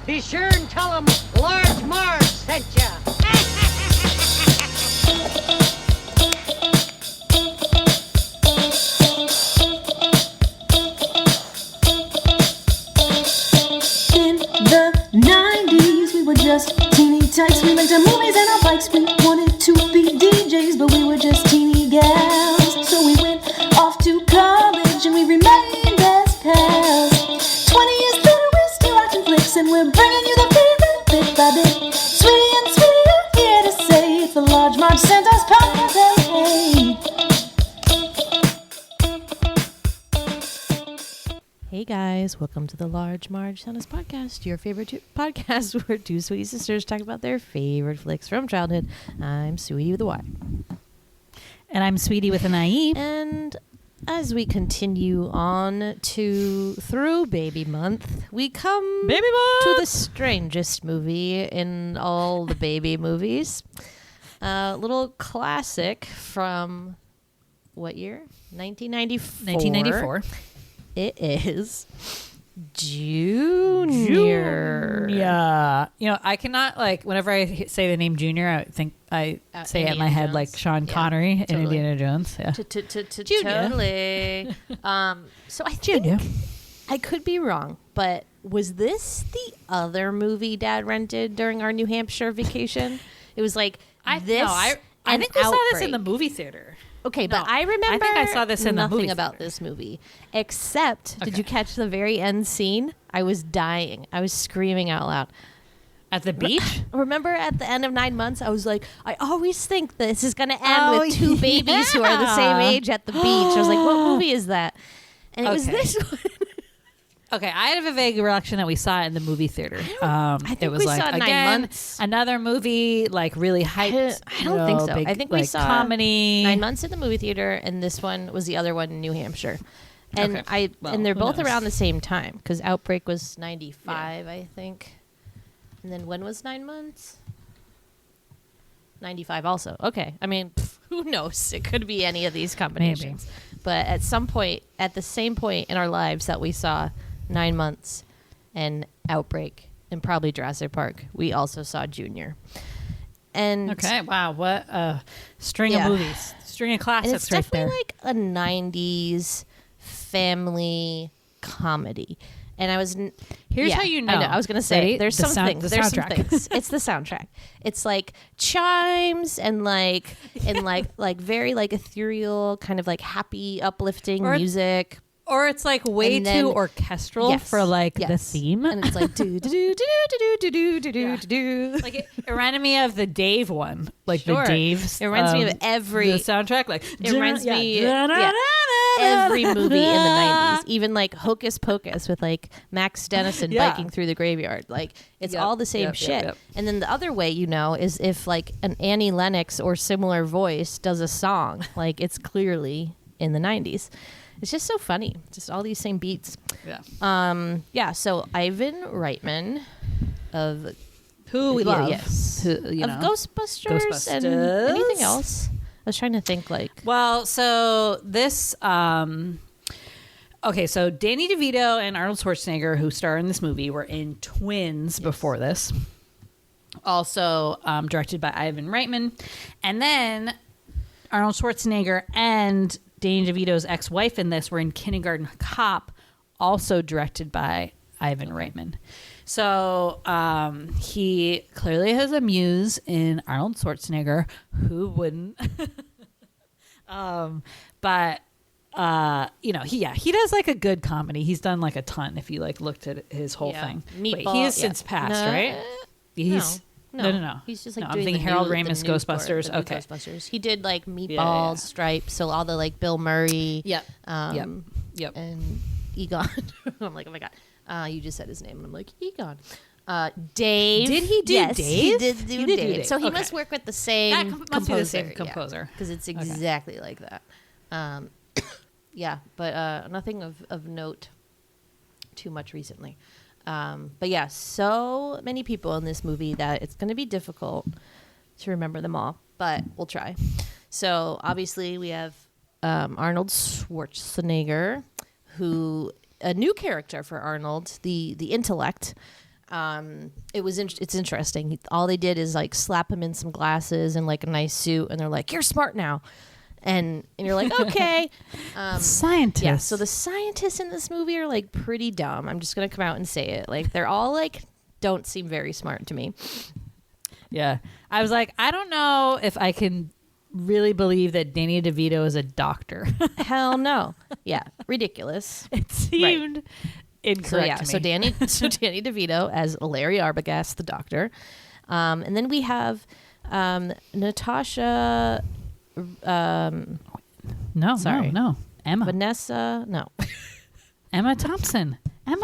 Be sure and tell them Large Marge sent ya. In the 90s, we were just teeny tykes. We went to movies and our bikes. We wanted to be DJs, but we were just teeny gals. So we went off to college and we remained as pals. 20 years later, we're still watching flicks and we're bringing you the favorite bit by bit. Sweetie and Sweetie are here to say it's the Large Marge Santa's podcast. Hey, Hey guys, welcome to the Large Marge Santa's podcast, your favorite podcast where two sweet sisters talk about their favorite flicks from childhood. I'm Sweetie with a Y. And I'm Sweetie with an IE. And as we continue on through Baby Month, we come to the strangest movie in all the baby movies. A little classic from what year? 1994. 1994. It is Junior. Yeah. You know, I cannot, whenever I say the name Junior, I think I say it in my head like Sean Connery in totally. Indiana Jones. Yeah. Totally. So I think I could be wrong, but was this the other movie Dad rented during our New Hampshire vacation? It was like I think we saw this in the movie theater. Okay, but I remember I think I saw this in the movie nothing about theater. this movie, except did you catch the very end scene? I was dying. I was screaming out loud. At the beach? Remember at the end of 9 months, I was like, I always think this is going to end with two babies who are the same age at the beach. I was like, what movie is that? And it was this one. Okay, I have a vague recollection that we saw it in the movie theater. I think it was we like, saw 9 again, months. another movie, really hyped. I don't think so. Big, I think we saw comedy. 9 months in the movie theater, and this one was the other one in New Hampshire. And Okay. and they're who both knows? around the same time because Outbreak was 95, I think. And then when was 9 months? 95 also. Okay. I mean, who knows? It could be any of these combinations. But at some point, at the same point in our lives that we saw 9 months and Outbreak and probably Jurassic Park, we also saw Junior. And Okay, wow, what a string of movies, string of and classics it's right definitely there. like a 90s family comedy. And I was Here's how you know. I was going to say Ready? there's The some things. the There's some soundtrack. things. It's the soundtrack. It's like chimes and like very like ethereal, kind of like happy, uplifting music. Or it's like way And then- too orchestral Yes, for the yes. theme. And it's like do do do do do do do do do do. Like it reminded me of the Dave one, Sure. the Dave's. It reminds me of every the soundtrack. It reminds me every movie in the 90s, even like Hocus Pocus with like Max Dennison biking through the graveyard. Like it's all the same shit. Yep. And then the other way, is if like an Annie Lennox or similar voice does a song, like it's clearly in the 90s. It's just so funny. Just all these same beats. Yeah. So Ivan Reitman of Who we love. Yes. Who, of Ghostbusters and anything else. I was trying to think Well, so this okay, so Danny DeVito and Arnold Schwarzenegger, who star in this movie, were in Twins before this. Also directed by Ivan Reitman. And then Arnold Schwarzenegger and Danny DeVito's ex-wife in this were in Kindergarten Cop, also directed by Ivan Reitman. So he clearly has a muse in Arnold Schwarzenegger. Who wouldn't? But he does like a good comedy. He's done like a ton. If you looked at his whole thing, Wait, he has since passed, right? He's no. He's just I'm doing thinking the Harold new- Ramis the new Ghostbusters. the new Okay. Ghostbusters. He did like Meatballs, Yeah. Stripes, so all the like Bill Murray. Yep. Yep. And Egon. I'm like, oh my god. You just said his name, and I'm like, Egon. Dave. Did he do yes, Dave? He did do He did do Dave. Dave. So he Okay. must work with the same That composer. must be the same composer. Because it's exactly like that. But nothing of note too much recently. But yeah, so many people in this movie that it's going to be difficult to remember them all, but we'll try. So obviously we have Arnold Schwarzenegger, who a new character for Arnold, the intellect. It's interesting. All they did is like slap him in some glasses and like a nice suit, and they're like, "You're smart now," and you're like, "Okay." Scientists. Yeah. So the scientists in this movie are like pretty dumb. I'm just gonna come out and say it. Like they're all like don't seem very smart to me. Yeah. I was like, I don't know if I can really believe that Danny DeVito is a doctor. Hell no. Yeah. Ridiculous. It seemed incorrect to me. So Danny DeVito as Larry Arbogast, the doctor. And then we have Natasha. No. Emma. Vanessa. No. Emma Thompson. I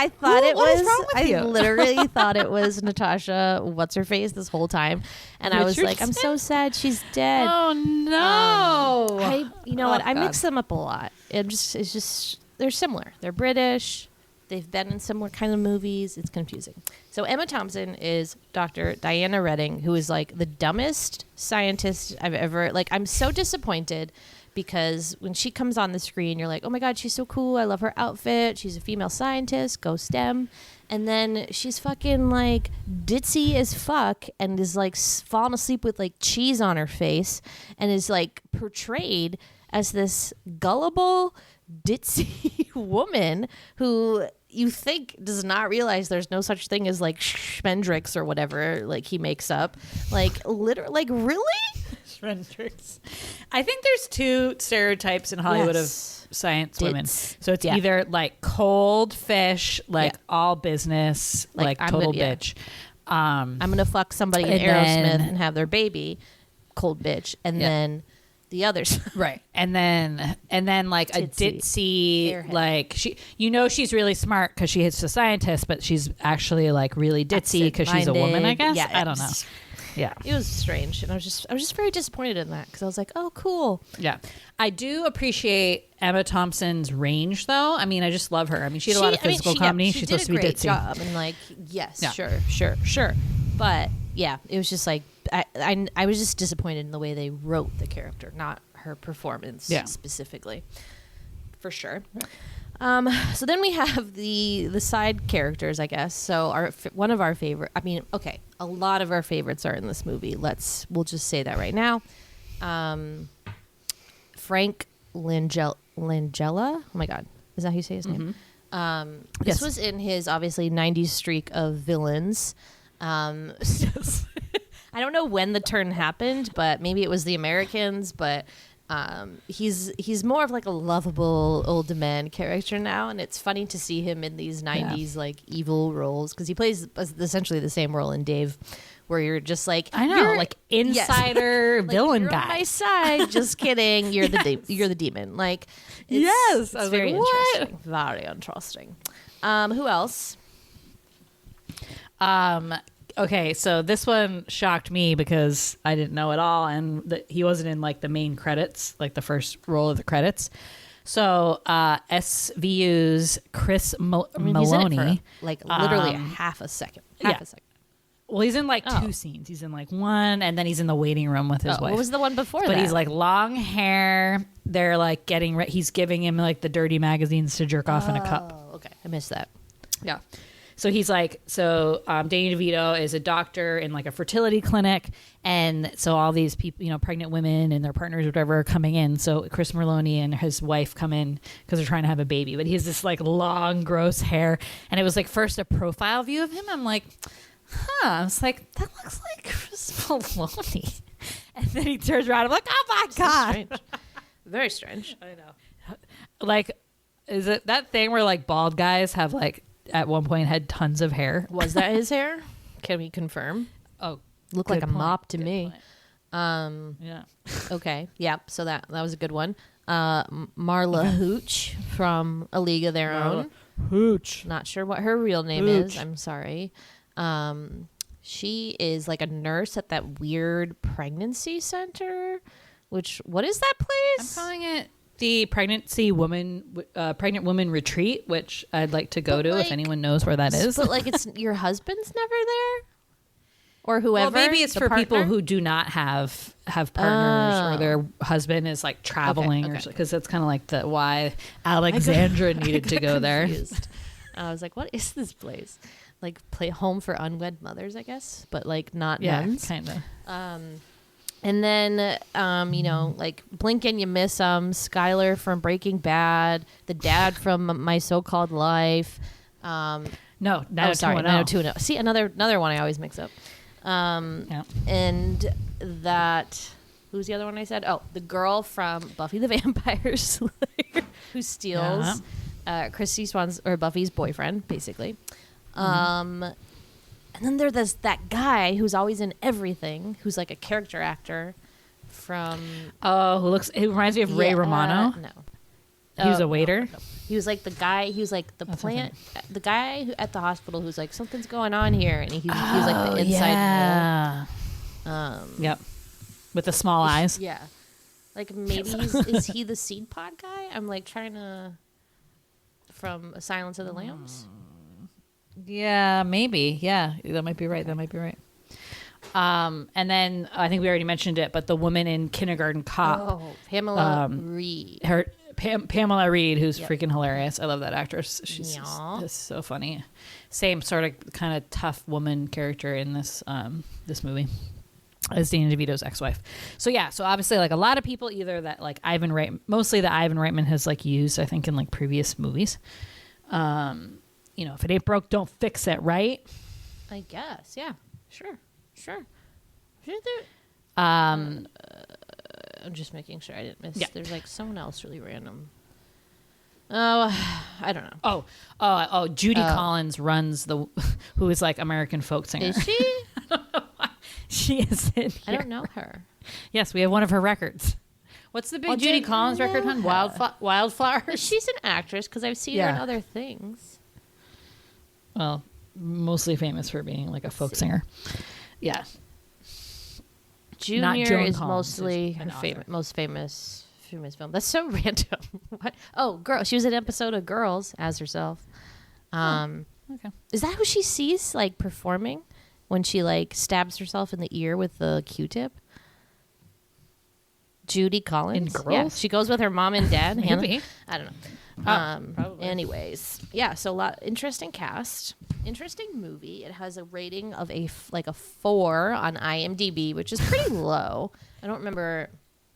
thought it was. What is wrong with you? I literally thought it was Natasha. What's her face? This whole time, and I was like, I'm so sad she's dead. Oh no! You know what? I mix them up a lot. It's just they're similar. They're British. They've been in similar kind of movies. It's confusing. So Emma Thompson is Dr. Diana Redding, who is like the dumbest scientist I've ever. Like, I'm so disappointed. Because when she comes on the screen, you're like, oh my God, she's so cool. I love her outfit. She's a female scientist. Go STEM. And then she's fucking like ditzy as fuck and is like falling asleep with like cheese on her face and is like portrayed as this gullible, ditzy woman who you think does not realize there's no such thing as like Schmendrix or whatever like he makes up. Like, literally, like, really? Schmendrix. I think there's two stereotypes in Hollywood of science women. So it's either like cold fish, like all business, like total bitch. I'm gonna fuck somebody in Aerosmith and have their baby, cold bitch, and then the others, right? And then like a ditzy, airhead. like she's really smart because she's a scientist, but she's actually like really ditzy because she's a woman. I guess. I don't know. Yeah, it was strange, and I was just very disappointed in that because I was like, oh, cool. Yeah, I do appreciate Emma Thompson's range, though. I mean, I just love her. I mean, she had a lot of physical comedy. She's supposed to be ditzy. Job, and like, yes, sure. But yeah, it was just like I was just disappointed in the way they wrote the character, not her performance specifically, for sure. So then we have the side characters, I guess. So one of our favorite. I mean, okay, a lot of our favorites are in this movie. We'll just say that right now. Frank Langella. Oh my God, is that how you say his name? This was in his obviously 90s streak of villains. I don't know when the turn happened, but maybe it was The Americans, but. He's more of like a lovable old man character now, and it's funny to see him in these 90s like evil roles because he plays essentially the same role in Dave, where you're just like, I know, like insider villain you're guy on my side. Just kidding, you're the demon. Like, it's very like, interesting, very interesting. Who else? Okay, so this one shocked me because I didn't know it all, and he wasn't in like the main credits, like the first roll of the credits. So SVU's Chris Maloney, he's in it for, like literally half a second. Well, he's in like two scenes. He's in like one, and then he's in the waiting room with his wife. What was the one before that? But he's like long hair. They're like he's giving him like the dirty magazines to jerk off in a cup. Oh, okay, I missed that. Yeah. So he's like, Danny DeVito is a doctor in like a fertility clinic. And so all these people, pregnant women and their partners or whatever are coming in. So Chris Maloney and his wife come in because they're trying to have a baby. But he has this like long, gross hair. And it was like first a profile view of him. I'm like, I was like, that looks like Chris Maloney. And then he turns around. I'm like, oh my God. Strange. Very strange. I know. Like, is it that thing where like bald guys have like, at one point had tons of hair? Was that his hair? Can we confirm? Oh, looked like a mop to me. Yeah. Okay. Yeah. So that was a good one. Marla Hooch from A League of Their Own. Hooch. Not sure what her real name is. I'm sorry. She is like a nurse at that weird pregnancy center. What is that place? I'm calling it the pregnant woman retreat, which I'd like to go to if anyone knows where that is. But like, it's your husband's never there, or whoever. Well, maybe it's for people who do not have partners, or their husband is like traveling, or because that's kind of like why Alexandra needed to go there. I was like, what is this place? like play home for unwed mothers, I guess, but like not Yeah, nuns. kind of. And then, you know, like blink and you miss Skylar from Breaking Bad, the dad from My So-Called Life. No, Oh, sorry, 90210. 90210. See, another one I always mix up. Yeah. And that, who's the other one I said? Oh, the girl from Buffy the Vampire Slayer who steals Christy Swan's or Buffy's boyfriend, basically. And then there's that guy who's always in everything, who's like a character actor from. Oh, who reminds me of Ray Romano? No. He was a waiter. No. He was like the guy. He was like the the guy at the hospital who's like something's going on here, and he was like the inside. Yeah. Yep. With the small eyes. Yeah. Like maybe is he the Seed Pod guy? I'm like trying to. From Silence of the Lambs. Yeah, maybe. Yeah, that might be right. And then I think we already mentioned it, but the woman in Kindergarten Cop. Oh, Pamela Reed. Pamela Reed, who's freaking hilarious. I love that actress. She's Yeah. just so funny. Same sort of kind of tough woman character in this this movie as Danny DeVito's ex-wife. So yeah, so obviously like a lot of people either that like Ivan Reitman has like used, I think, in like previous movies. You know, if it ain't broke, don't fix it, right? I guess. Yeah. Sure. I'm just making sure I didn't miss. Yeah. There's like someone else really random. Oh, I don't know. Oh, Judy Collins runs who is like American folk singer. Is she? She is in here. I don't know her. Yes, we have one of her records. What's the big Judy Collins record, hon? Wildflowers? She's an actress because I've seen her in other things. Well, mostly famous for being like a folk singer. Yeah. Junior is Collins mostly is her most famous film. That's so random. What? Oh, girl. She was in an episode of Girls as herself. Okay. Is that who she sees like performing when she like stabs herself in the ear with the Q-tip? Judy Collins. In Girls? Yeah. She goes with her mom and dad. Maybe. Hannah. I don't know. Probably. Anyways, yeah. So interesting cast, interesting movie. It has a rating of a 4 on IMDb, which is pretty low. I don't remember.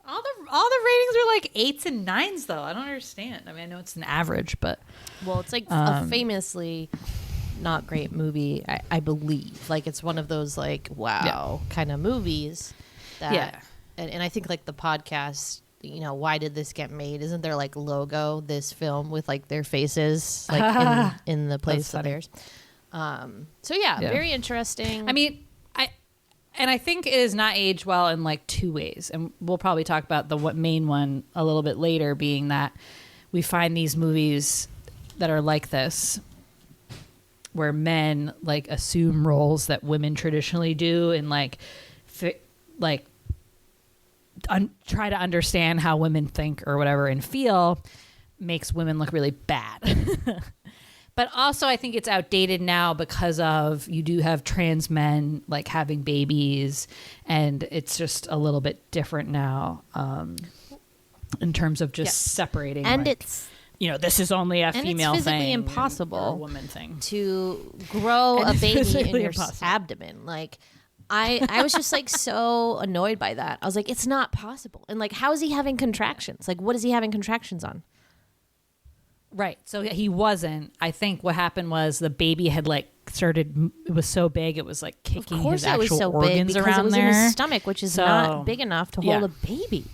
All the ratings are like 8s and 9s though. I don't understand. I mean, I know it's an average, but Well, it's like a famously not great movie. I believe like it's one of those like wow kind of movies. That, and I think like the podcast. You know, why did this get made? Isn't there like logo this film with like their faces like in the place of theirs? So yeah, very interesting. I mean, I think it is not aged well in like 2 ways, and we'll probably talk about the main one a little bit later. Being that we find these movies that are like this, where men like assume roles that women traditionally do, and try to understand how women think or whatever and feel, makes women look really bad. But also I think it's outdated now because of you do have trans men like having babies, and it's just a little bit different now in terms of just separating. And like, it's this is only a female it's physically thing, impossible or a woman thing to grow a baby in physically your impossible. abdomen. Like I was just like so annoyed by that. I was like, it's not possible. And like, how is he having contractions? Like, what is he having contractions on? Right. So he wasn't. I think what happened was the baby had like started. It was so big, it was like kicking his actual it was so organs big because around it was there. in his stomach, which is not big enough to hold a baby.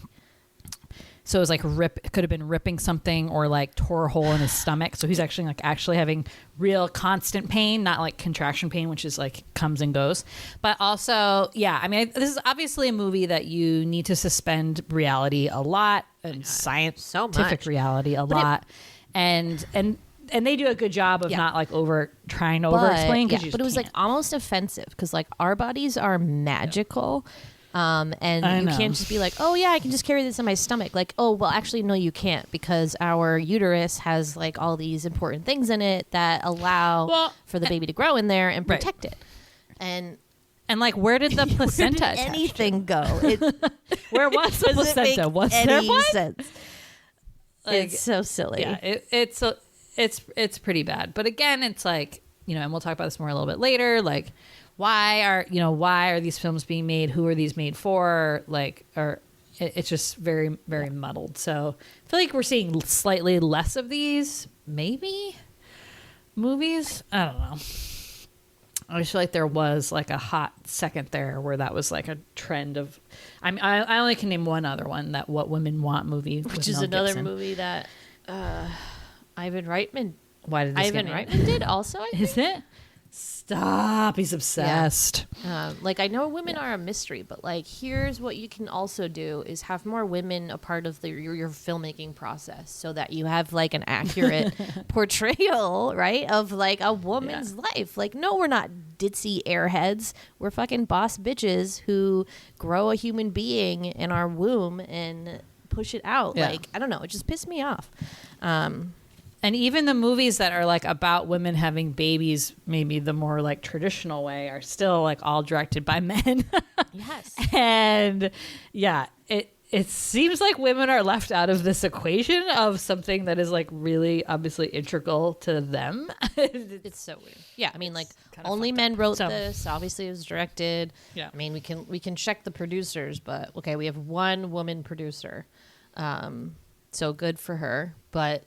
So it was like it could have been ripping something or like tore a hole in his stomach. So he's actually having real constant pain, not like contraction pain, which is like comes and goes. But also, I mean, this is obviously a movie that you need to suspend reality a lot and scientific reality a lot. And they do a good job of not like trying to over explain. But it was like almost offensive because like our bodies are magical. And you can't just be like, oh yeah, I can just carry this in my stomach. Like, oh, well, actually, no, you can't, because our uterus has like all these important things in it that allow for the baby to grow in there and protect it. And like, where did the placenta attach anything go? Where was the placenta? Was there one? Sense? Like, it's so silly. Yeah, it's pretty bad. But again, it's like and we'll talk about this more a little bit later, like why are these films being made? Who are these made for? Like, it's just very, very muddled. So I feel like we're seeing slightly less of these, maybe, movies. I don't know. I just feel like there was like a hot second there where that was like a trend of. I only can name one other one, that What Women Want movie, which is another movie that Ivan Reitman. Why did this Ivan Reitman did also? I think? Is it? Stop! He's obsessed. Like, I know women are a mystery, but like, here's what you can also do is have more women a part of your filmmaking process, so that you have like an accurate portrayal, right, of like a woman's life. Like, no, we're not ditzy airheads. We're fucking boss bitches who grow a human being in our womb and push it out. Yeah. Like, I don't know, it just pissed me off. And even the movies that are like about women having babies, maybe the more like traditional way, are still like all directed by men. Yes. And yeah, it seems like women are left out of this equation of something that is like really obviously integral to them. It's so weird. Yeah, I mean, like, only men wrote this. Obviously, it was directed. Yeah. I mean, we can check the producers, but okay, we have one woman producer, so good for her. But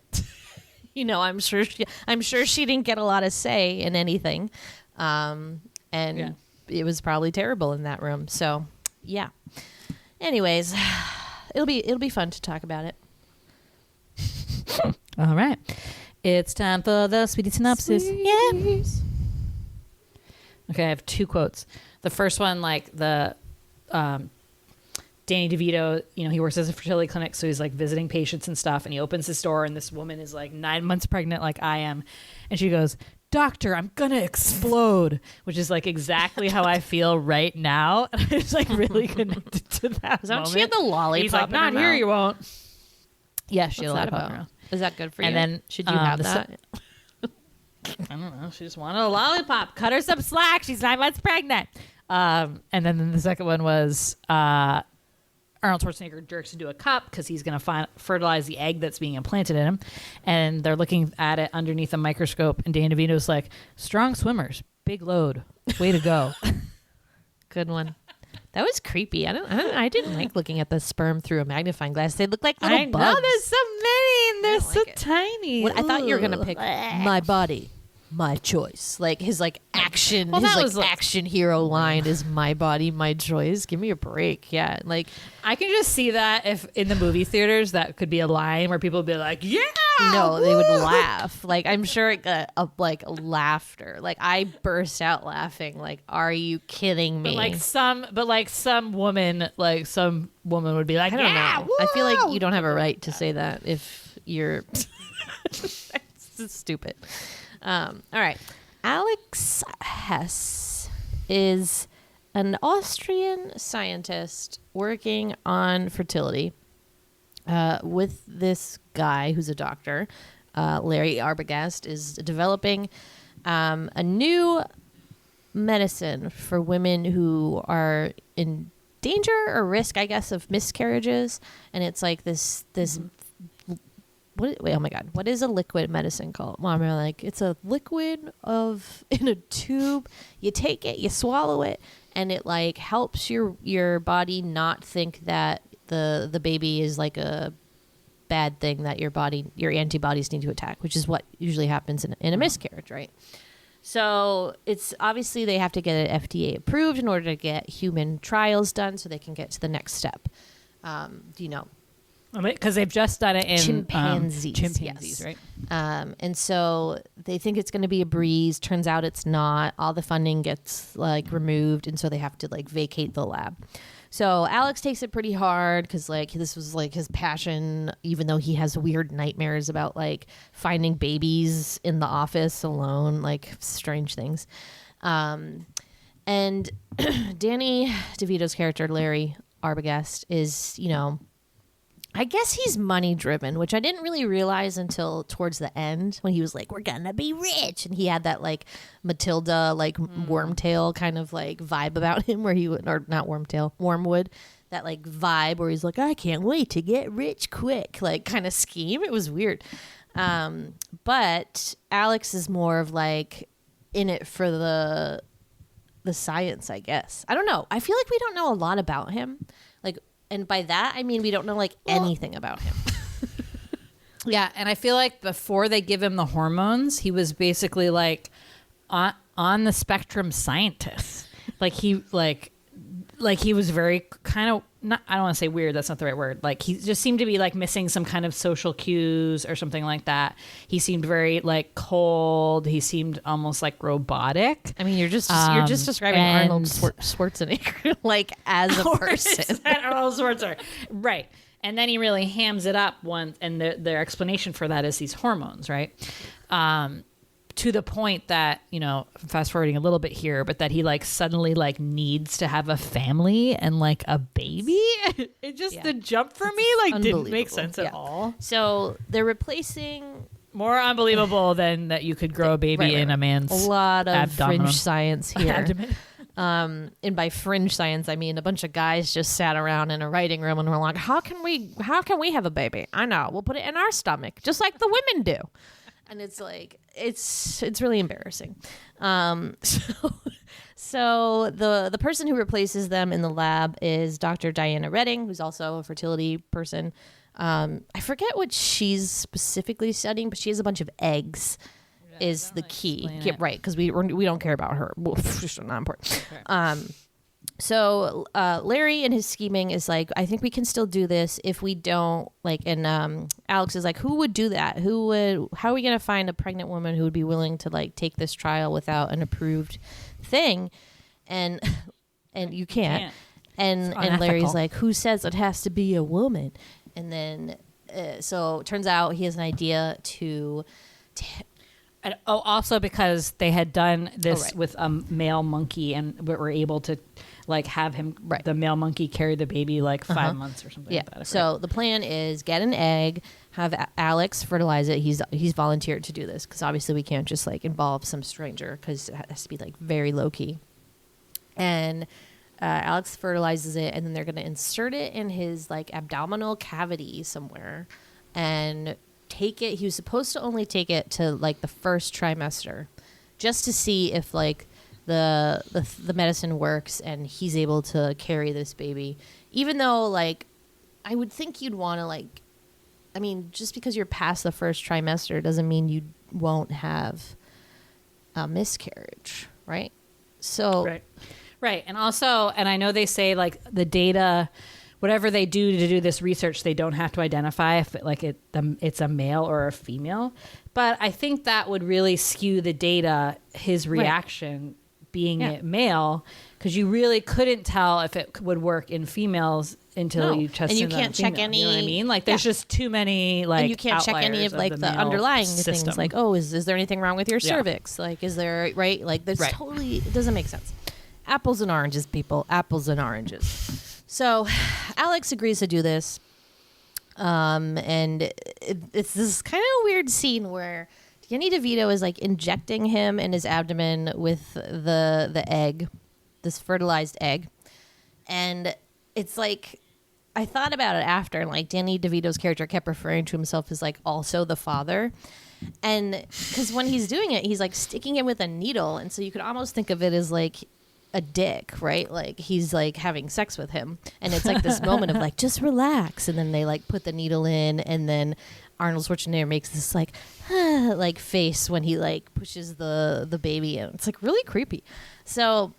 I'm sure she didn't get a lot of say in anything, and it was probably terrible in that room. So, yeah. Anyways, it'll be fun to talk about it. All right, it's time for the sweetie synopsis. Yeah. Okay, I have two quotes. The first one, like the Danny DeVito, he works as a fertility clinic, so he's like visiting patients and stuff, and he opens his door, and this woman is like 9 months pregnant like I am, and she goes, "Doctor, I'm gonna explode," which is like exactly how I feel right now. And I was like really connected to that moment. She had the lollipop. He's like, "Not here, you won't." Yeah, she had a What's that lollipop. about? Is that good for you? And then should you have that? I don't know. She just wanted a lollipop. Cut her some slack. She's 9 months pregnant. And then the second one was Arnold Schwarzenegger jerks into a cup because he's going to fertilize the egg that's being implanted in him. And they're looking at it underneath a microscope. And Danny DeVito's like, "Strong swimmers, big load, way to go." Good one. That was creepy. I didn't like looking at the sperm through a magnifying glass. They look like little bugs. know, there's so many. And they're so like it. tiny. I thought you were gonna pick "My body, my choice." Like his like action, Well, his that like was, like- action hero line is "My body, my choice." Give me a break. Yeah, like I can just see that if in the movie theaters that could be a line where people would be like, "Yeah." no, they would laugh. Like I'm sure it got like laughter. Like I burst out laughing. Like, are you kidding me? But like some woman would be like, I don't "Yeah, know. I feel like woo!" you don't have a right to say that if you're it's stupid. All right. Alex Hess is an Austrian scientist working on fertility with this guy who's a doctor. Larry Arbogast is developing a new medicine for women who are in danger or risk, I guess, of miscarriages. And it's like this oh my God, what is a liquid medicine called? Well, I'm like, it's a liquid in a tube. You take it, you swallow it, and it like helps your body not think that the baby is like a bad thing that your antibodies need to attack, which is what usually happens in a miscarriage, right? So it's obviously they have to get it FDA approved in order to get human trials done so they can get to the next step. Because they've just done it in chimpanzees, yes. Right? And so they think it's going to be a breeze. Turns out it's not. All the funding gets like removed, and so they have to like vacate the lab. So Alex takes it pretty hard because like this was like his passion, even though he has weird nightmares about like finding babies in the office alone, like strange things. And Danny DeVito's character, Larry Arbogast, is, I guess he's money driven, which I didn't really realize until towards the end when he was like, "We're gonna be rich," and he had that like Matilda, like Wormtail kind of like vibe about him, where he would, or not Wormtail, Wormwood, that like vibe where he's like, "I can't wait to get rich quick," like kind of scheme. It was weird, but Alex is more of like in it for the science, I guess. I don't know. I feel like we don't know a lot about him. Like, and by that I mean we don't know like anything about him. Yeah, and I feel like before they give him the hormones, he was basically like on the spectrum scientist. Like he was very kind of not, I don't want to say weird, that's not the right word. Like he just seemed to be like missing some kind of social cues or something like that. He seemed very like cold. He seemed almost like robotic. I mean, you're just describing Arnold Schwarzenegger like as a person. Arnold Schwarzenegger, right? And then he really hams it up once, and their explanation for that is these hormones, right? To the point that, you know, fast forwarding a little bit here, but that he like suddenly like needs to have a family and like a baby. It just, the jump for me like didn't make sense at all. So they're replacing, more unbelievable than that you could grow a baby in a man's a lot of abdominal. fringe science here. Abdomen. And by fringe science, I mean a bunch of guys just sat around in a writing room and were like, how can we have a baby? I know, we'll put it in our stomach, just like the women do. And it's like, it's really embarrassing. So the person who replaces them in the lab is Dr. Diana Redding, who's also a fertility person. I forget what she's specifically studying, but she has a bunch of eggs. Is the key. Get right, because we don't care about her. She's not important. Okay. So Larry and his scheming is like, I think we can still do this if we don't like. And Alex is like, who would do that? How are we going to find a pregnant woman who would be willing to like take this trial without an approved thing? And you can't. And Larry's like, who says it has to be a woman? And then so it turns out he has an idea to. Also because they had done this with a male monkey and were able to like have him, the male monkey, carry the baby like 5 months or something like that. So the plan is get an egg, have Alex fertilize it. He's volunteered to do this because obviously we can't just like involve some stranger because it has to be like very low key. And Alex fertilizes it, and then they're going to insert it in his like abdominal cavity somewhere and take it. He was supposed to only take it to like the first trimester just to see if like the medicine works and he's able to carry this baby, even though like I would think you'd want to like, I mean, just because you're past the first trimester doesn't mean you won't have a miscarriage, right? So right. And also, and I know they say like the data, whatever they do to do this research, they don't have to identify if it's a male or a female. But I think that would really skew the data, his reaction being it male, because you really couldn't tell if it would work in females until you tested. And you can't check any. You know what I mean? Like there's just too many like. And you can't check any of like the underlying things. Like, oh, is there anything wrong with your cervix? Like, is there like this totally it doesn't make sense. Apples and oranges, people. Apples and oranges. So Alex agrees to do this. And it's this kind of weird scene where Danny DeVito is like injecting him in his abdomen with the egg, this fertilized egg. And it's like, I thought about it after, and like Danny DeVito's character kept referring to himself as like also the father. And because when he's doing it, he's like sticking it with a needle. And so you could almost think of it as like a dick, right? Like he's like having sex with him, and it's like this moment of like just relax, and then they like put the needle in, and then Arnold Schwarzenegger makes this like like face when he like pushes the baby in. It's like really creepy. So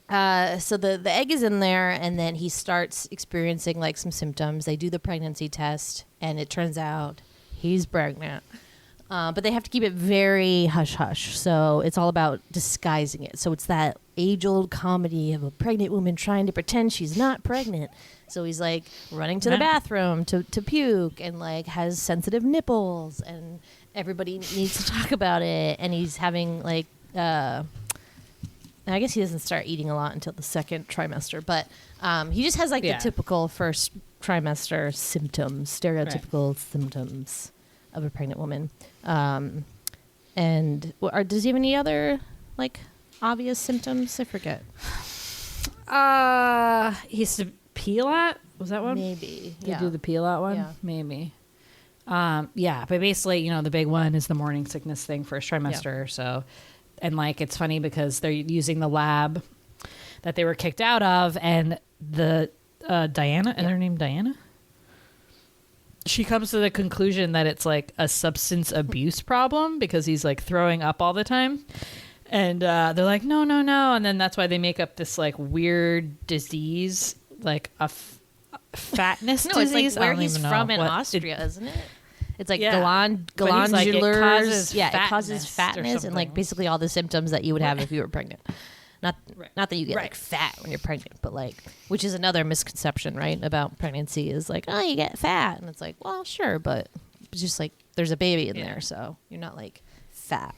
the egg is in there, and then he starts experiencing like some symptoms. They do the pregnancy test, and it turns out he's pregnant. But they have to keep it very hush-hush. So it's all about disguising it. So it's that age-old comedy of a pregnant woman trying to pretend she's not pregnant. So he's like running to the bathroom to puke, and like has sensitive nipples, and everybody needs to talk about it. And he's having like, I guess he doesn't start eating a lot until the second trimester, but he just has like the typical first trimester symptoms, stereotypical symptoms of a pregnant woman. And does he have any other like obvious symptoms? I forget. He used to pee a lot. Was that one? Maybe. Did you do the pee a lot one? Yeah. Maybe. But basically, the big one is the morning sickness thing, first trimester. So and like it's funny because they're using the lab that they were kicked out of, and the Diana, and her name Diana, she comes to the conclusion that it's like a substance abuse problem because he's like throwing up all the time. And they're like, no. And then that's why they make up this like weird disease, like a fatness disease. It's like where he's from in Austria, isn't it? It's like glandulars. Like, it causes fatness and like basically all the symptoms that you would have if you were pregnant. Not that you get like fat when you're pregnant, but like, which is another misconception, right? About pregnancy is like, oh, you get fat. And it's like, well, sure. But it's just like, there's a baby in there. So you're not like fat.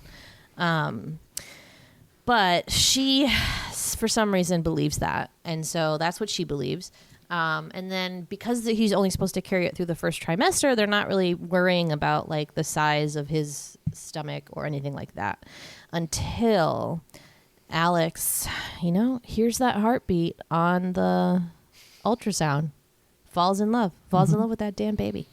But she, for some reason, believes that. And so that's what she believes. And then because he's only supposed to carry it through the first trimester, they're not really worrying about like the size of his stomach or anything like that until Alex, hears that heartbeat on the ultrasound, falls in love with that damn baby.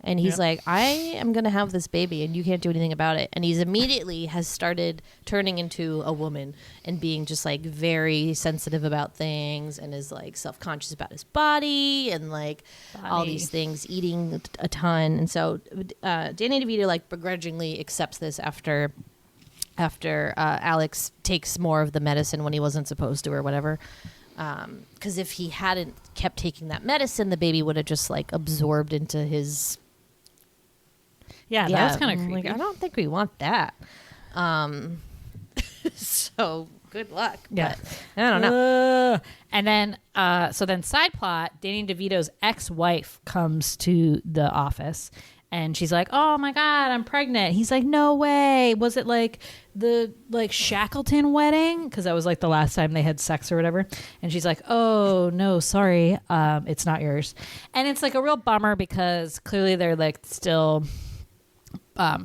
And he's like, I am going to have this baby and you can't do anything about it. And he's immediately has started turning into a woman and being just like very sensitive about things and is like self-conscious about his body and like all these things, eating a ton. And so Danny DeVito like begrudgingly accepts this after Alex takes more of the medicine when he wasn't supposed to or whatever. Because if he hadn't kept taking that medicine, the baby would have just like absorbed into his... Yeah, that was kind of creepy. Like, I don't think we want that. So good luck. Yeah. But I don't know. And then, so then side plot, Danny DeVito's ex-wife comes to the office and she's like, oh my God, I'm pregnant. He's like, no way. Was it like the Shackleton wedding? Because that was like the last time they had sex or whatever. And she's like, oh no, sorry. It's not yours. And it's like a real bummer because clearly they're like still...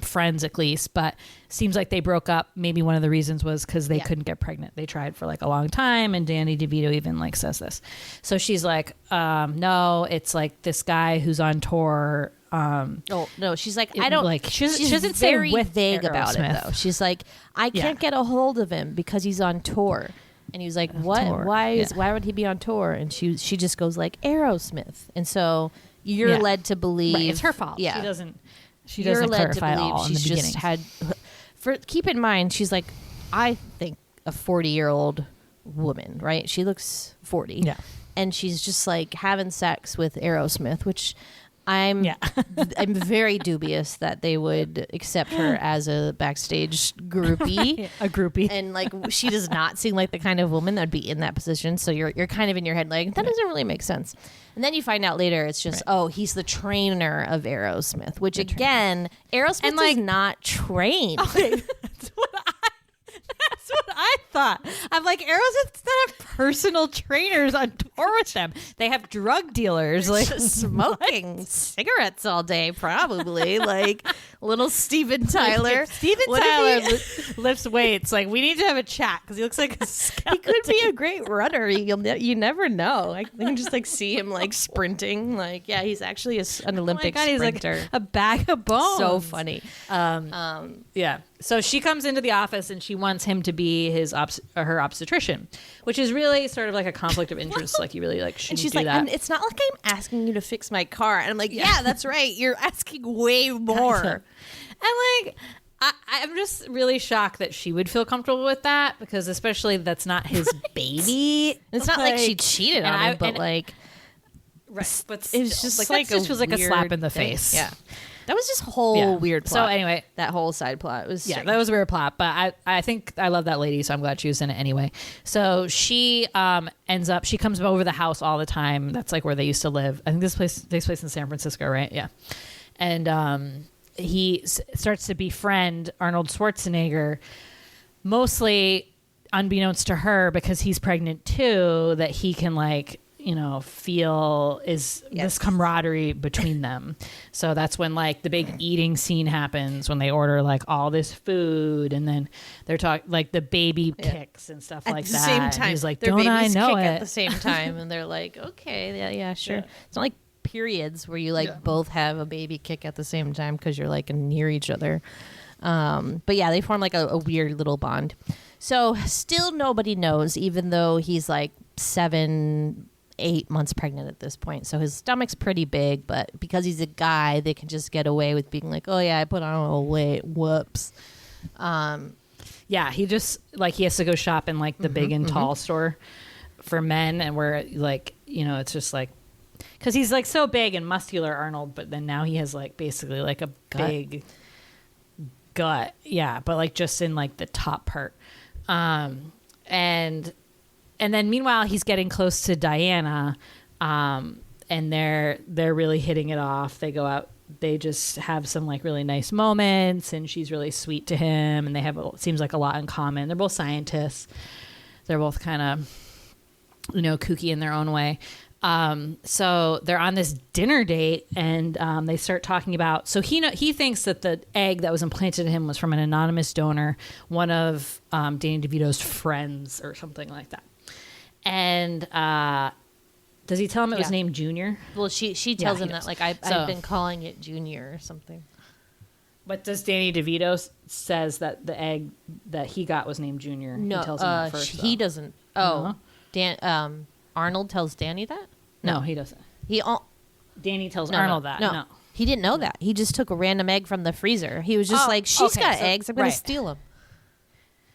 friends at least, but seems like they broke up. Maybe one of the reasons was because they couldn't get pregnant. They tried for like a long time, and Danny DeVito even like says this. So she's like, no, it's like this guy who's on tour. Oh no, she's like, I don't like. She doesn't very say with vague Aerosmith. about it though. She's like, I can't get a hold of him because he's on tour. And he was like, what? Tour. Why would he be on tour? And she just goes like Aerosmith. And so you're led to believe it's her fault. Yeah. She doesn't clarify at all in the beginning. Just had, keep in mind, she's like, I think a 40-year-old woman, right? She looks 40. Yeah. And she's just like having sex with Aerosmith, which I'm very dubious that they would accept her as a backstage groupie. A groupie. And like, she does not seem like the kind of woman that'd be in that position. So you're kind of in your head like, that doesn't really make sense. And then you find out later it's just, he's the trainer of Aerosmith, which again, Aerosmith is not trained. Okay. That's what I thought. I'm like, Aerosmith doesn't have personal trainers on tour with them. They have drug dealers like smoking cigarettes all day, probably. Like little Steven Tyler. Steven Tyler lifts weights. Like, we need to have a chat because he looks like a skeleton. He could be a great runner. You never know. I can just like see him like sprinting. Like, yeah, he's actually an Olympic sprinter. He's like a bag of bones. So funny. Yeah. So she comes into the office and she wants him to be her obstetrician, which is really sort of like a conflict of interest. Like, you really like shouldn't and she's do like, that. And it's not like I'm asking you to fix my car. And I'm like, yeah, that's right. You're asking way more. And like, I'm just really shocked that she would feel comfortable with that because especially that's not his baby. It's not like she cheated on him, but like, right. But it's just like that just feels like a slap in the thing. face. Yeah. That was just whole weird plot. So anyway, that whole side plot was strange. that was a weird plot, but I think I love that lady, so I'm glad she was in it anyway. So she she comes over the house all the time. That's like where they used to live. I think this place takes place in San Francisco, right? Yeah. And he starts to befriend Arnold Schwarzenegger, mostly unbeknownst to her because he's pregnant too, that he can like, feel this camaraderie between them. So that's when like the big eating scene happens when they order like all this food and then they're talking like the baby kicks and stuff like that. At the same time, he's like, don't I know it? At the same time, and they're like, okay, yeah, sure. Yeah. It's not like periods where you like both have a baby kick at the same time because you're like near each other. But yeah, they form like a weird little bond. So still nobody knows, even though he's like 7-8 months pregnant at this point. So his stomach's pretty big, but because he's a guy, they can just get away with being like, oh yeah, I put on a little weight. Whoops. Yeah, he just like he has to go shop in like the big and tall store for men, and where like, you know, it's just like, because he's like so big and muscular, Arnold, but then now he has like basically like a big gut. Yeah, but like just in like the top part. And then meanwhile he's getting close to Diana, and they're really hitting it off. They go out, they just have some like really nice moments, and she's really sweet to him, and they have seems like a lot in common. They're both scientists. They're both kind of, you know, kooky in their own way. So they're on this dinner date, and they start talking about. So he thinks that the egg that was implanted in him was from an anonymous donor, one of Danny DeVito's friends or something like that. And does he tell him it was named Junior? Well, she tells him that like I've been calling it Junior or something. But does Danny DeVito says that the egg that he got was named Junior? No, he tells him that first, he doesn't. Oh, Arnold tells Danny that? No, he doesn't. Danny tells Arnold that. No. He didn't know that. He just took a random egg from the freezer. He was just like, she's got eggs. I'm going to steal them.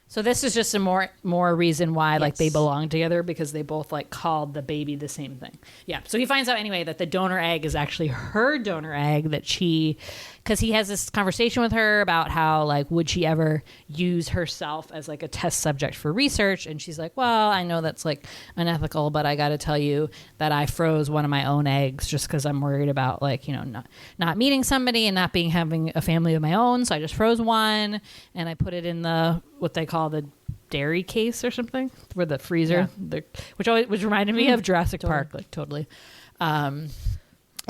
So this is just a more reason why like they belong together, because they both like called the baby the same thing. Yeah. So he finds out anyway that the donor egg is actually her donor egg, that because he has this conversation with her about how like would she ever use herself as like a test subject for research, and she's like, well, I know that's like unethical, but I got to tell you that I froze one of my own eggs just because I'm worried about like, you know, not meeting somebody and not having a family of my own. So I just froze one and I put it in what they call the dairy case or something, where the freezer, which reminded me of Jurassic Park, like totally. And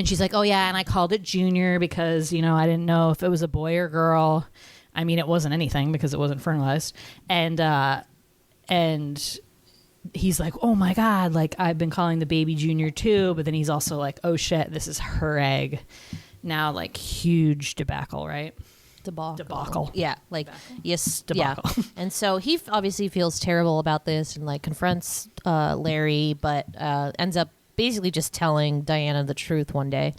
she's like, oh yeah, and I called it Junior because, you know, I didn't know if it was a boy or girl. I mean, it wasn't anything because it wasn't fertilized. And he's like, oh my God, like I've been calling the baby Junior too. But then he's also like, oh shit, this is her egg. Now like huge debacle, right? Debacle. Yeah, like yes, debacle. Yeah. And so he obviously feels terrible about this and like confronts Larry, but ends up basically just telling Diana the truth one day.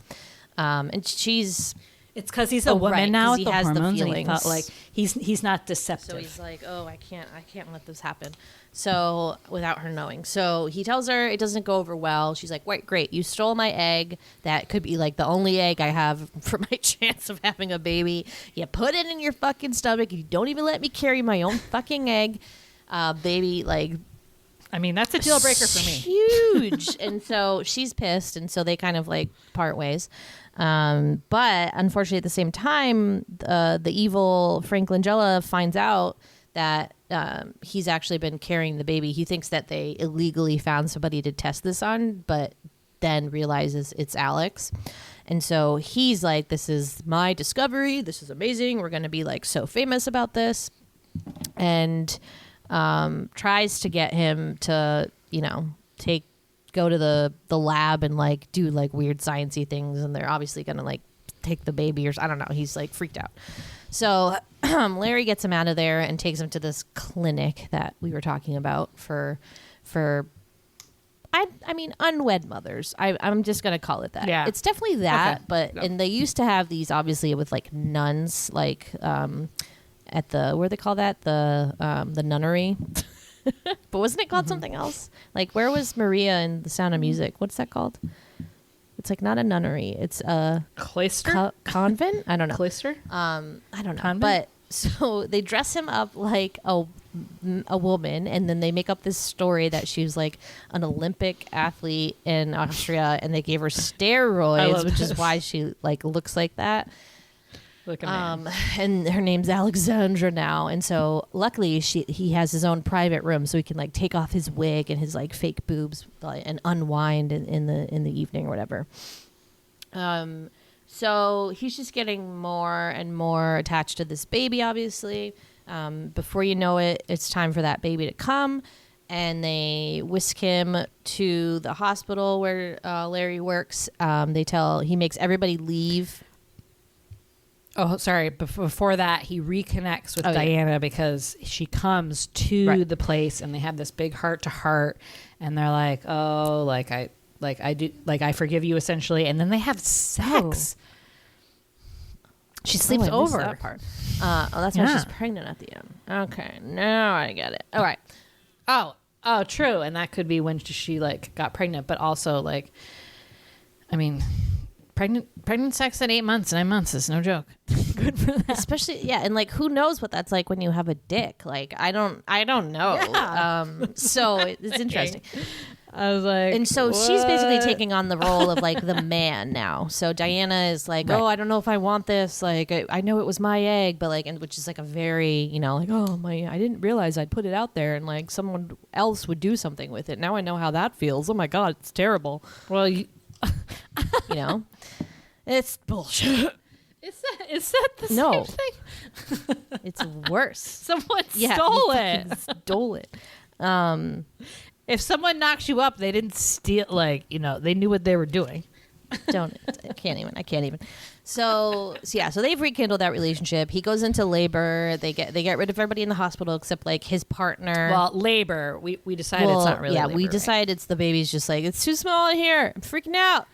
And it's because he's a woman now with he the has hormones, the and he felt like he's not deceptive. So he's like, oh, I can't let this happen. So without her knowing. So he tells her it doesn't go over well. She's like, wait, great. You stole my egg. That could be like the only egg I have for my chance of having a baby. You put it in your fucking stomach. You don't even let me carry my own fucking egg. Baby, like, I mean, that's a deal breaker for me. Huge. And so she's pissed. And so they kind of like part ways. But unfortunately, at the same time, the evil Frank Langella finds out that he's actually been carrying the baby. He thinks that they illegally found somebody to test this on, but then realizes it's Alex. And so he's like, this is my discovery. This is amazing. We're going to be like so famous about this. And tries to get him to, you know, go to the lab and like do like weird sciencey things. And they're obviously going to like take the baby or I don't know. He's like freaked out. So Larry gets him out of there and takes him to this clinic that we were talking about for I mean, unwed mothers. I'm just going to call it that. Yeah. It's definitely that, okay. But, and they used to have these obviously with like nuns, like, at the, where they call that? The nunnery. But wasn't it called something else? Like, where was Maria in The Sound of Music? What's that called? It's like not a nunnery. It's a cloister, convent. I don't know. Cloister. I don't know. Convent? But so they dress him up like a woman, and then they make up this story that she was like an Olympic athlete in Austria, and they gave her steroids, which is why she like looks like that. And her name's Alexandra now, and so luckily he has his own private room, so he can like take off his wig and his like fake boobs and unwind in the evening or whatever. So he's just getting more and more attached to this baby, obviously. Before you know it, it's time for that baby to come, and they whisk him to the hospital where Larry works. He makes everybody leave. Oh, sorry. Before that, he reconnects with Diana because she comes to the place and they have this big heart to heart, and they're like, "Oh, I forgive you," essentially, and then they have sex. She sleeps over. That part. That's why she's pregnant at the end. Okay, now I get it. All right. Oh, true, and that could be when she got pregnant, but also I mean. Pregnant sex at 9 months is no joke. Good for that. Especially, and who knows what that's like when you have a dick? I don't know. Yeah. So it's interesting. I was like, and so she's basically taking on the role of the man now. So Diana is oh, I don't know if I want this. I know it was my egg, but and which is a very, oh my, I didn't realize I'd put it out there and someone else would do something with it. Now I know how that feels. Oh my God, it's terrible. Well, it's bullshit. Is that the same thing? It's worse. Someone stole it. Stole it. If someone knocks you up, they didn't steal. They knew what they were doing. I can't even. So they've rekindled that relationship. He goes into labor. They get rid of everybody in the hospital except his partner. Well, labor. We decided it's not really. Yeah, labor, we decided it's the baby's just it's too small in here. I'm freaking out.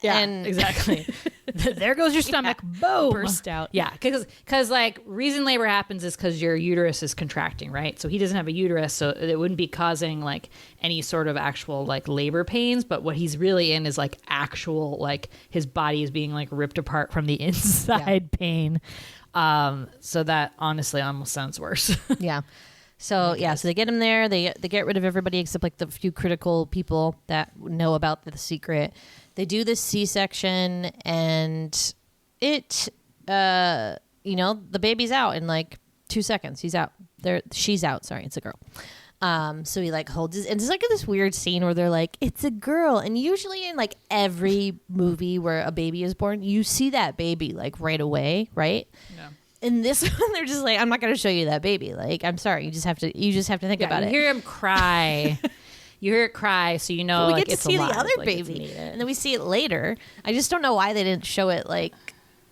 Yeah, exactly. There goes your stomach. Boom. Burst out. Yeah, because reason labor happens is because your uterus is contracting, right? So he doesn't have a uterus, so it wouldn't be causing any sort of actual labor pains. But what he's really in is actual his body is being ripped apart from the inside pain. So that honestly almost sounds worse. Yeah. So so they get him there. They get rid of everybody except the few critical people that know about the secret. They do this C-section, and it, the baby's out in 2 seconds. She's out. Sorry, it's a girl. So he holds his, and it's this weird scene where they're it's a girl, and usually in every movie where a baby is born, you see that baby right away, right? No. In this one, they're just I'm not going to show you that baby. I'm sorry, you just have to think about it. You hear him cry. You hear it cry, so But we get to it's see alive, the other baby, and then we see it later. I just don't know why they didn't show it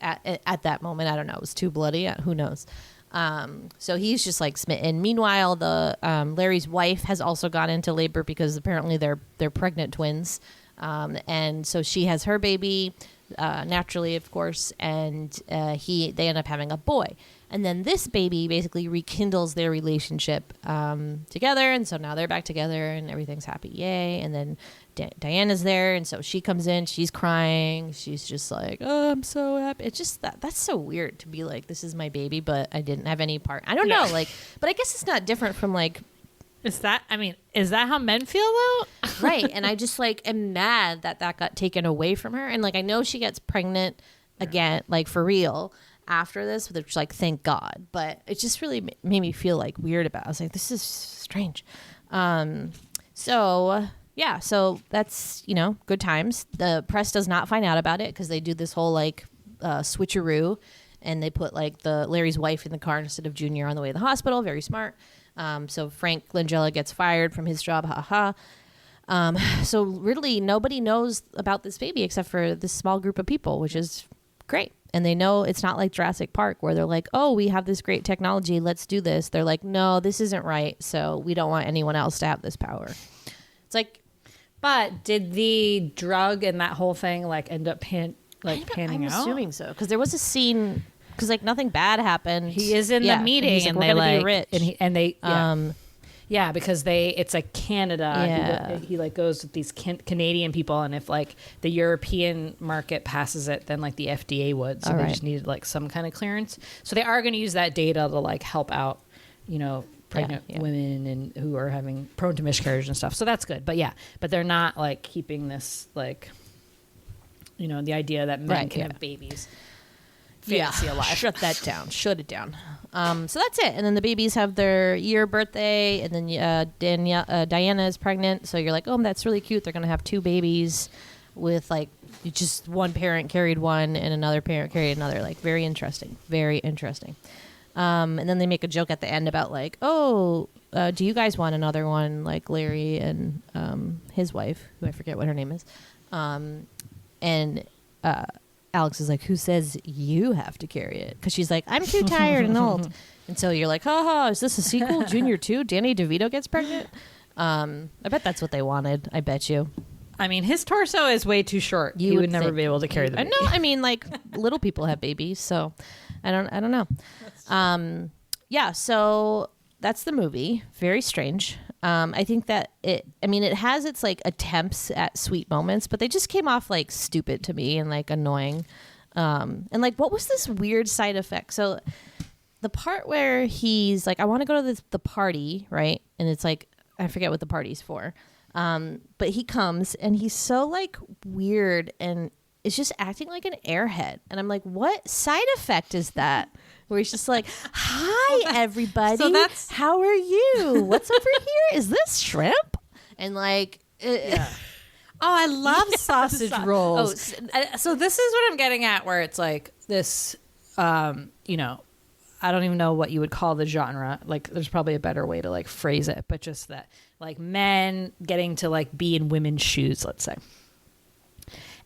at that moment. I don't know. It was too bloody. Who knows? So he's just smitten. Meanwhile, the Larry's wife has also gone into labor because apparently they're pregnant twins, and so she has her baby naturally, of course, and they end up having a boy. And then this baby basically rekindles their relationship together. And so now they're back together and everything's happy. Yay. And then Diana's there. And so she comes in. She's crying. She's just oh, I'm so happy. It's just that's so weird to be this is my baby, but I didn't have any part. I don't know. But I guess it's not different from Is that how men feel though? Right. And I just am mad that got taken away from her. And I know she gets pregnant again, for real. After this, which thank God, but it just really made me feel weird about it. I was this is strange. So that's good times. The press does not find out about it because they do this whole switcheroo, and they put the Larry's wife in the car instead of Junior on the way to the hospital. Very smart. So Frank Langella gets fired from his job. So really nobody knows about this baby except for this small group of people, which is great. And they know it's not like Jurassic Park where they're oh, we have this great technology. Let's do this. They're no, this isn't right. So we don't want anyone else to have this power. It's but did the drug and that whole thing end up panning out? I'm assuming so. Because there was a scene, because nothing bad happened. He is in the meeting and they we're gonna be rich. Yeah, because it's Canada. Yeah. He goes with these Canadian people, and if the European market passes it, then the FDA would. So they just needed some kind of clearance. So they are going to use that data to help out, pregnant women and who are prone to miscarriage and stuff. So that's good. But they're not keeping this the idea that men can have babias. Fantasy alive. Shut that down. Shut it down. So that's it. And then the babies have their year birthday, and then Diana is pregnant. So you're oh, that's really cute. They're going to have 2 babies with just one parent carried one and another parent carried another. Very interesting. Very interesting. And then they make a joke at the end about do you guys want another one Larry and his wife, who I forget what her name is. Alex is like, who says you have to carry it? Because she's like, I'm too tired and old. And so you're like, haha, is this a sequel? Junior 2? Danny DeVito gets pregnant? I bet that's what they wanted. I bet you. I mean, his torso is way too short. You would never be able to carry the baby. No, I mean, like, little people have babies, so I don't know. Yeah, so that's the movie. Very strange. I think that it has its like attempts at sweet moments, but they just came off like stupid to me and like annoying. And like, what was this weird side effect? So the part where he's like, I want to go to the party, right? And it's like, I forget what the party's for. But he comes and he's so like weird and is just acting like an airhead. And I'm like, what side effect is that? Where he's just like, hi, everybody. So how are you? What's over here? Is this shrimp? And like, Oh, I love sausage rolls. So this is what I'm getting at, where it's like this, you know, I don't even know what you would call the genre. Like, there's probably a better way to like phrase it, but just that, like, men getting to like be in women's shoes, let's say.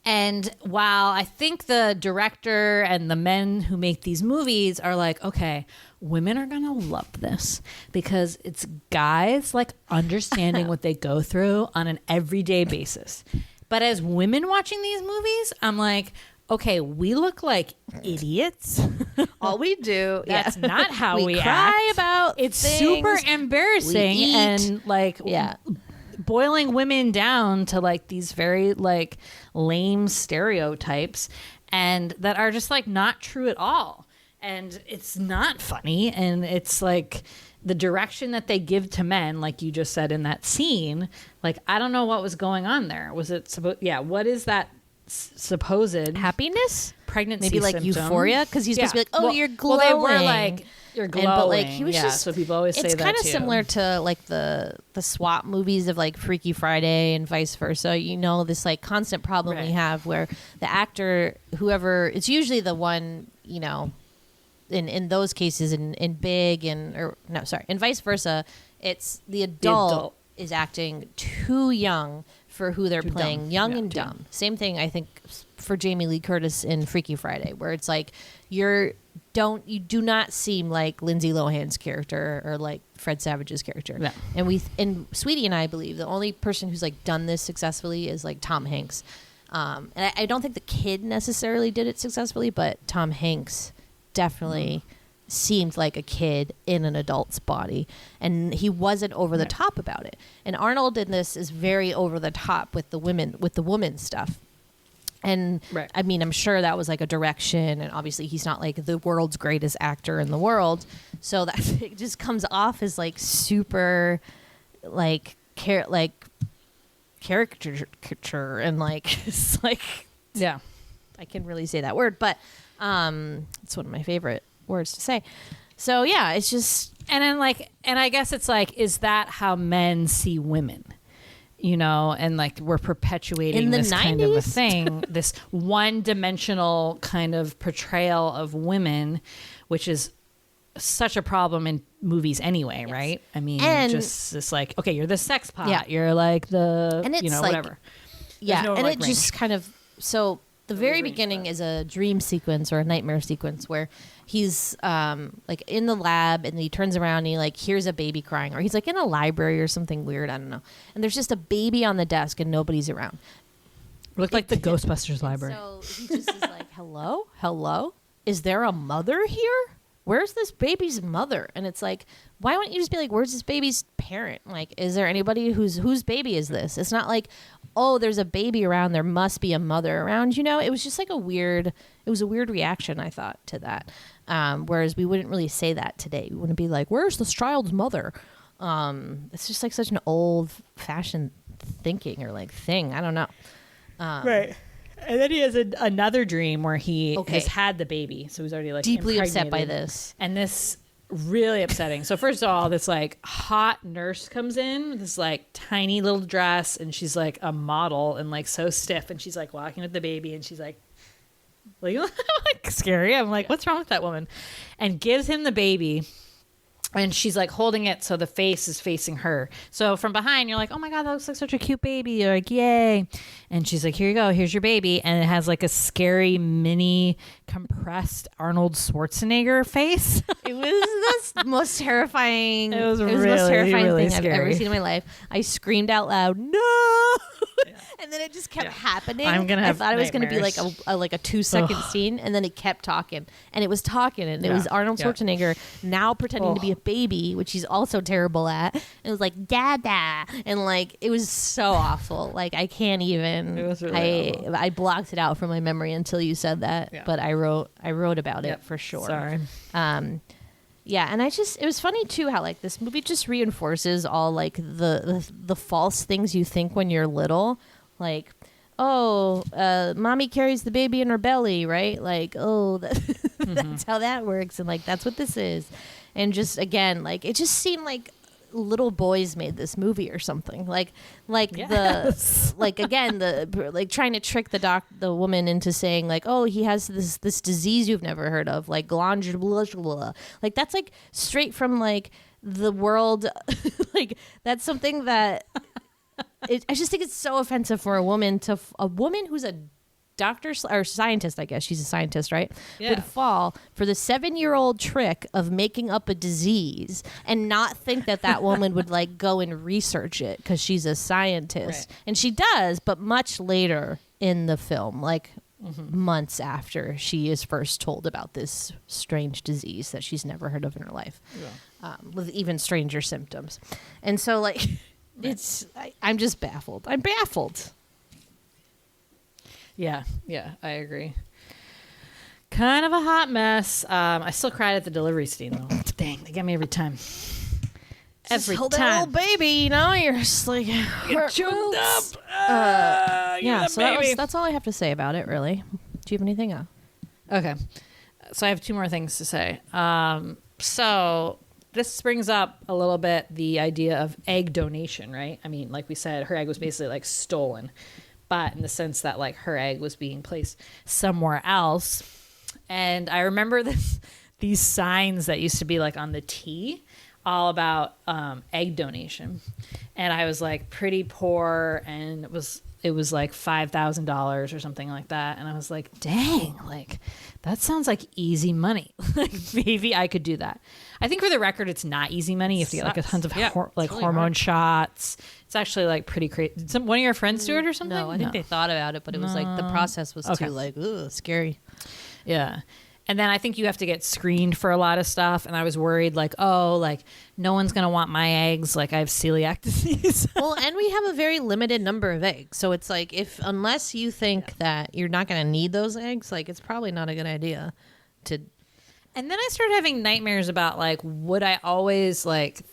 And while I think the director and the men who make these movies are like, okay, women are going to love this because it's guys like understanding what they go through on an everyday basis. But as women watching these movies, I'm like, okay, we look like idiots. all we do, That's not how we cry act. about It's things. super embarrassing We eat. and like boiling women down to like these very like lame stereotypes and that are just like not true at all. And it's not funny. And it's like the direction that they give to men, like you just said in that scene, like, I don't know what was going on there. Was it supposed? Yeah. What is that supposed happiness? Pregnancy maybe like symptom? euphoria, because he's supposed to be like, oh, you're glowing. Well, they were like, you're glowing. But like he was just, so people always say that it's kind of too. similar to like the swap movies of like Freaky Friday and vice versa. You know, this like constant problem we have where the actor, whoever, it's usually the one, you know, in those cases in Big and vice versa, it's the adult is acting too young for who they're playing, dumb. Young and dumb. Same thing, I think, for Jamie Lee Curtis in Freaky Friday, where it's like you do not seem like Lindsay Lohan's character or like Fred Savage's character. Yeah. And Sweetie and I believe the only person who's like done this successfully is like Tom Hanks. And I don't think the kid necessarily did it successfully, but Tom Hanks definitely seemed like a kid in an adult's body, and he wasn't over the top about it. And Arnold in this is very over the top with the woman stuff. And I mean, I'm sure that was like a direction, and obviously he's not like the world's greatest actor in the world, so that it just comes off as like super like caricature and like it's like I can really say that word, but it's one of my favorite words to say. So yeah, it's just, and then like, and I guess it's like, is that how men see women? You know, and like we're perpetuating this 90s? Kind of a thing, this one-dimensional kind of portrayal of women, which is such a problem in movies anyway, right? I mean, and just this like, okay, you're the sex pot, you're like the, and it's you know, like, whatever. Yeah, no, and like, it range. Just kind of, so the very beginning is a dream sequence or a nightmare sequence where he's like in the lab and he turns around and he like hears a baby crying, or he's like in a library or something weird, I don't know, and there's just a baby on the desk and nobody's around. Looked like the Ghostbusters library. So he just is like, hello, is there a mother here? Where's this baby's mother? And it's like, why wouldn't you just be like, where's this baby's parent? Like, is there anybody whose baby is this? It's not like, oh, there's a baby around, there must be a mother around, you know? It was just like a weird reaction, I thought, to that. Whereas we wouldn't really say that today. We wouldn't be like, where's this child's mother? It's just like such an old fashioned thinking or like thing. I don't know. Right. And then he has another dream where he has had the baby. So he's already like deeply upset by this. And this really upsetting. So first of all, this like hot nurse comes in with this like tiny little dress, and she's like a model and like so stiff, and she's like walking with the baby, and she's like scary. I'm like, what's wrong with that woman? And gives him the baby. And she's like holding it so the face is facing her. So from behind, you're like, oh my God, that looks like such a cute baby. You're like, yay. And she's like, here you go. Here's your baby. And it has like a scary mini compressed Arnold Schwarzenegger face. It was the most terrifying. It was the really, most terrifying really thing I've ever scary. seen in my life. I screamed out loud, no! And then it just kept happening. I'm gonna have I thought it was going to be like nightmares. a 2-second scene, and then it kept talking, and it was talking, and it was Arnold Schwarzenegger now pretending to be a baby, which he's also terrible at. And it was like Dada, and like it was so awful. Like I can't even. It was really awful. I blocked it out from my memory until you said that, but I wrote about it for sure. Sorry. Yeah, and it was funny too how like this movie just reinforces all like the false things you think when you're little, like, oh, mommy carries the baby in her belly, right? Like, oh, that's how that works, and like that's what this is, and just again, like it just seemed like little boys made this movie or something, like Yes. the trying to trick the woman into saying like, oh, he has this disease you've never heard of, like glandular, like that's like straight from like the world. Like that's something that I just think it's so offensive for a woman who's a doctor or scientist, I guess she's a scientist, right? Yeah. Would fall for the 7-year-old trick of making up a disease and not think that woman would like go and research it because she's a scientist. Right. And she does, but much later in the film, like months after she is first told about this strange disease that she's never heard of in her life, with even stranger symptoms. And so like I'm just baffled. I'm baffled. Yeah, I agree. Kind of a hot mess. I still cried at the delivery scene though. Dang, they get me every time. Every hold time. that little baby, you know, you're just like Get choked up. yeah. So that's all I have to say about it. Really. Do you have anything else? Okay. So I have 2 more things to say. So this brings up a little bit the idea of egg donation, right? I mean, like we said, her egg was basically like stolen, but in the sense that like her egg was being placed somewhere else. And I remember these signs that used to be like on the tea all about egg donation. And I was like pretty poor, and it was like $5,000 or something like that. And I was like, dang, like that sounds like easy money. Like maybe I could do that. I think for the record, it's not easy money. You have to get like a tons of hormone shots. It's actually like pretty crazy. Did one of your friends do it or something? No, I think they thought about it, but it was like the process was too like scary. Yeah. And then I think you have to get screened for a lot of stuff. And I was worried like, oh, like no one's going to want my eggs. Like I have celiac disease. Well, and we have a very limited number of eggs. So it's like unless you think that you're not going to need those eggs, like it's probably not a good idea to. And then I started having nightmares about like, would I always like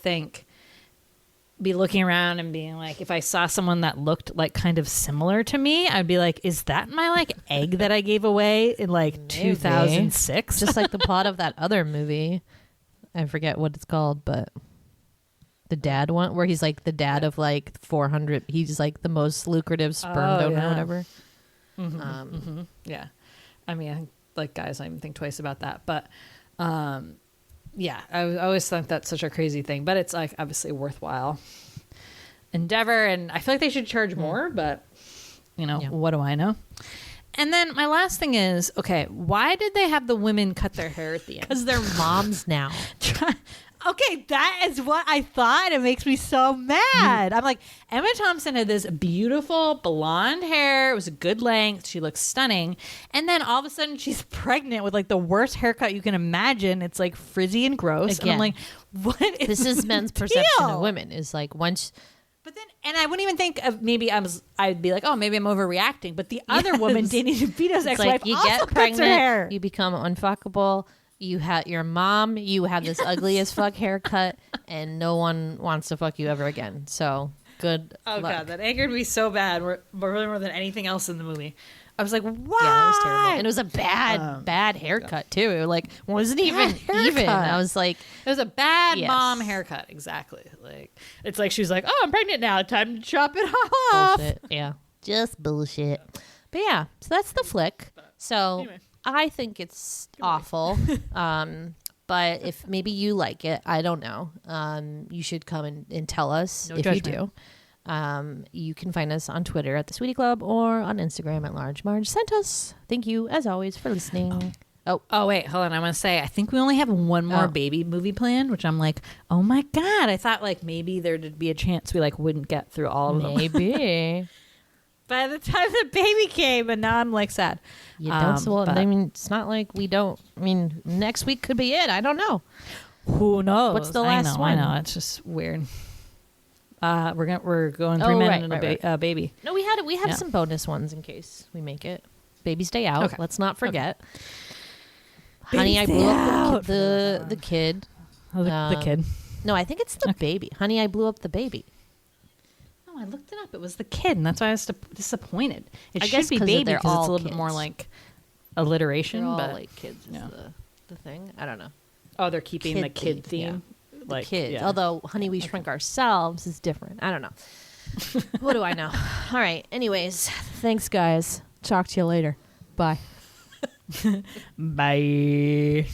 be looking around and being like, if I saw someone that looked like kind of similar to me, I'd be like, is that my like egg that I gave away in like 2006? Just like the plot of that other movie. I forget what it's called, but the dad one where he's like the dad of like 400. He's like the most lucrative sperm donor or whatever. Yeah. I mean, I think like guys, I don't even think twice about that, but yeah, I always thought that's such a crazy thing, but it's like obviously a worthwhile endeavor, and I feel like they should charge more, but you know, what do I know? And then my last thing is, okay, why did they have the women cut their hair at the end? Because they're moms now. Okay, that is what I thought. It makes me so mad. I'm like, Emma Thompson had this beautiful blonde hair. It was a good length. She looks stunning. And then all of a sudden she's pregnant with like the worst haircut you can imagine. It's like frizzy and gross. Again, and I'm like, what is this is men's perception of women is like once. But then, and I wouldn't even think of maybe I'd be like, oh, maybe I'm overreacting. But the other woman, Danny DeVito's ex-wife, like you also get cuts pregnant, her hair. you become unfuckable. You have your mom. You have this ugly as fuck haircut, and no one wants to fuck you ever again. So good. Oh luck. God, that angered me so bad. Really more than anything else in the movie. I was like, what? Yeah, it was terrible, and it was a bad haircut too. It like wasn't even even. I was like, it was a bad mom haircut. Exactly. Like it's like she was like, oh, I'm pregnant now. Time to chop it off. bullshit. Yeah, just bullshit. But yeah, so that's the flick. So. Anyway. I think it's awful. But if maybe you like it, I don't know. You should come and tell us if you do. You can find us on Twitter at The Sweetie Club or on Instagram at Large Marge Sent Us. Thank you, as always, for listening. Oh, wait, hold on. I'm going to say, I think we only have one more baby movie planned, which I'm like, oh my God. I thought like maybe there'd be a chance we like wouldn't get through all of them. Maybe. By the time the baby came, and now I'm like sad. You don't. Well, I mean, it's not like we don't. I mean, next week could be it. I don't know. Who knows? What's the last one? I know. It's just weird. We're going 3 men and a baby. No, we have some bonus ones in case we make it. Baby's Day Out. Okay. Let's not forget. Okay. Honey, I blew up the kid. Oh, the kid. No, I think it's the baby. Honey, I blew up the baby. No, I looked it up. It was the kid, and that's why I was disappointed. I should guess be baby because it's a little bit more like alliteration. They're all but like kids is the thing. I don't know. Oh, they're keeping the kid theme. Yeah. Like kids. Yeah. Although Honey, We Shrunk Ourselves is different. I don't know. What do I know? All right. Anyways, thanks, guys. Talk to you later. Bye. Bye.